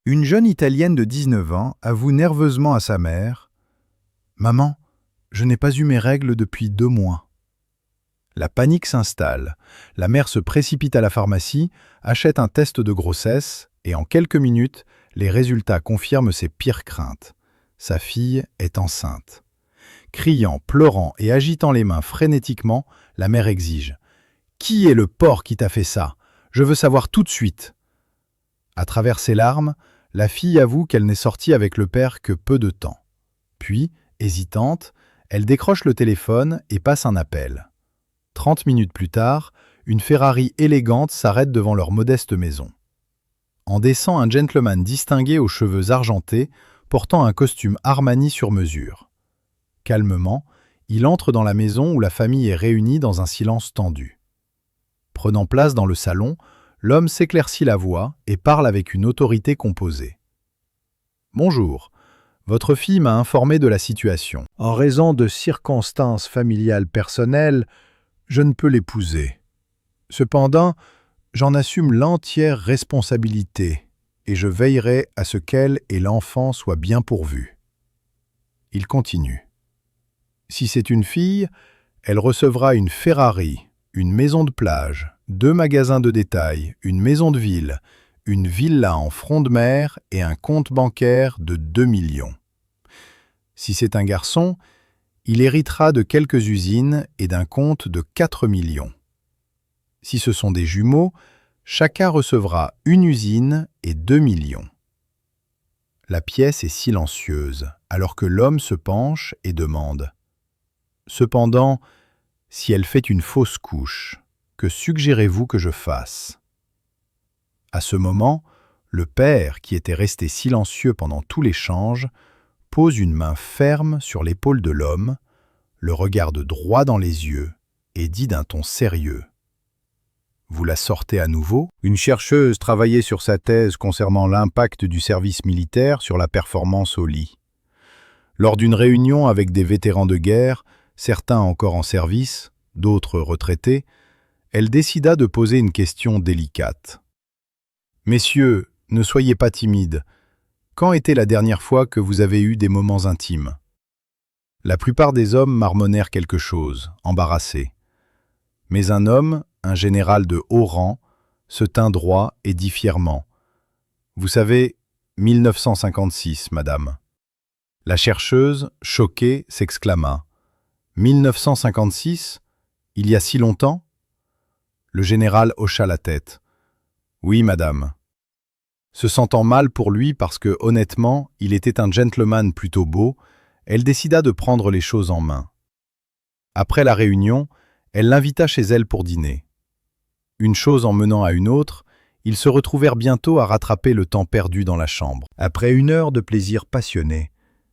Une jeune Italienne de 19 ans avoue nerveusement à sa mère « Maman, je n'ai pas eu mes règles depuis 2 mois. » La panique s'installe. La mère se précipite à la pharmacie, achète un test de grossesse et en quelques minutes, les résultats confirment ses pires craintes. Sa fille est enceinte. Criant, pleurant et agitant les mains frénétiquement, la mère exige « Qui est le porc qui t'a fait ça? Je veux savoir tout de suite !» À travers ses larmes, la fille avoue qu'elle n'est sortie avec le père que peu de temps. Puis, hésitante, elle décroche le téléphone et passe un appel. 30 minutes plus tard, une Ferrari élégante s'arrête devant leur modeste maison. En descend un gentleman distingué aux cheveux argentés, portant un costume Armani sur mesure. Calmement, il entre dans la maison où la famille est réunie dans un silence tendu. Prenant place dans le salon, l'homme s'éclaircit la voix et parle avec une autorité composée. « Bonjour, votre fille m'a informé de la situation. En raison de circonstances familiales personnelles, je ne peux l'épouser. Cependant, j'en assume l'entière responsabilité et je veillerai à ce qu'elle et l'enfant soient bien pourvus. » Il continue. « Si c'est une fille, elle recevra une Ferrari, une maison de plage, 2 magasins de détail, une maison de ville, une villa en front de mer et un compte bancaire de 2 millions. Si c'est un garçon, il héritera de quelques usines et d'un compte de 4 millions. Si ce sont des jumeaux, chacun recevra une usine et 2 millions. » La pièce est silencieuse, alors que l'homme se penche et demande « Cependant, si elle fait une fausse couche, que suggérez-vous que je fasse ?» À ce moment, le père, qui était resté silencieux pendant tout l'échange, pose une main ferme sur l'épaule de l'homme, le regarde droit dans les yeux et dit d'un ton sérieux « Vous la sortez à nouveau ?» Une chercheuse travaillait sur sa thèse concernant l'impact du service militaire sur la performance au lit. Lors d'une réunion avec des vétérans de guerre, certains encore en service, d'autres retraités, elle décida de poser une question délicate. « Messieurs, ne soyez pas timides. Quand était la dernière fois que vous avez eu des moments intimes ?» La plupart des hommes marmonnèrent quelque chose, embarrassés. Mais un homme, un général de haut rang, se tint droit et dit fièrement « Vous savez, 1956, madame. » La chercheuse, choquée, s'exclama « 1956 ? Il y a si longtemps ?» Le général hocha la tête. « Oui, madame. » Se sentant mal pour lui parce que, honnêtement, il était un gentleman plutôt beau, elle décida de prendre les choses en main. Après la réunion, elle l'invita chez elle pour dîner. Une chose en menant à une autre, ils se retrouvèrent bientôt à rattraper le temps perdu dans la chambre. Après 1 heure de plaisir passionné,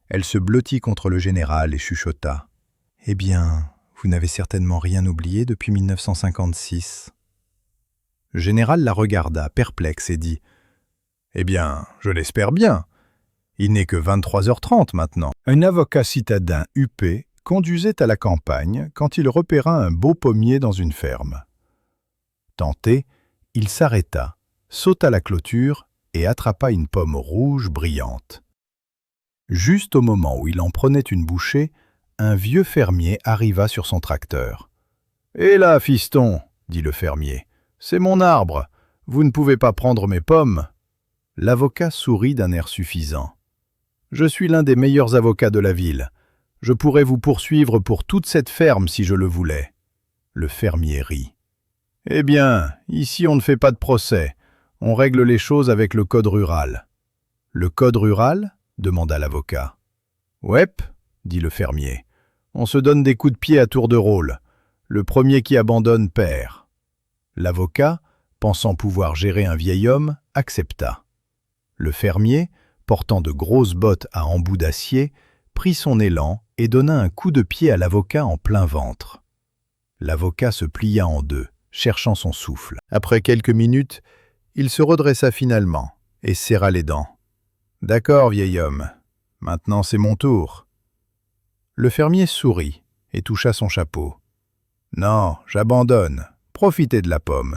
elle se blottit contre le général et chuchota. « Eh bien, vous n'avez certainement rien oublié depuis 1956. » Le général la regarda, perplexe, et dit « Eh bien, je l'espère bien. Il n'est que 23h30 maintenant. » Un avocat citadin huppé conduisait à la campagne quand il repéra un beau pommier dans une ferme. Tenté, il s'arrêta, sauta la clôture et attrapa une pomme rouge brillante. Juste au moment où il en prenait une bouchée, un vieux fermier arriva sur son tracteur. « Hé là, fiston, dit le fermier, c'est mon arbre. Vous ne pouvez pas prendre mes pommes. » L'avocat sourit d'un air suffisant. « Je suis l'un des meilleurs avocats de la ville. Je pourrais vous poursuivre pour toute cette ferme si je le voulais. » Le fermier rit. « Eh bien, ici on ne fait pas de procès. On règle les choses avec le code rural. »« Le code rural ?» demanda l'avocat. « Ouep, dit le fermier. On se donne des coups de pied à tour de rôle. Le premier qui abandonne perd. » L'avocat, pensant pouvoir gérer un vieil homme, accepta. Le fermier, portant de grosses bottes à embout d'acier, prit son élan et donna un coup de pied à l'avocat en plein ventre. L'avocat se plia en deux, cherchant son souffle. Après quelques minutes, il se redressa finalement et serra les dents. « D'accord, vieil homme. Maintenant c'est mon tour. » Le fermier sourit et toucha son chapeau. « Non, j'abandonne. Profitez de la pomme. »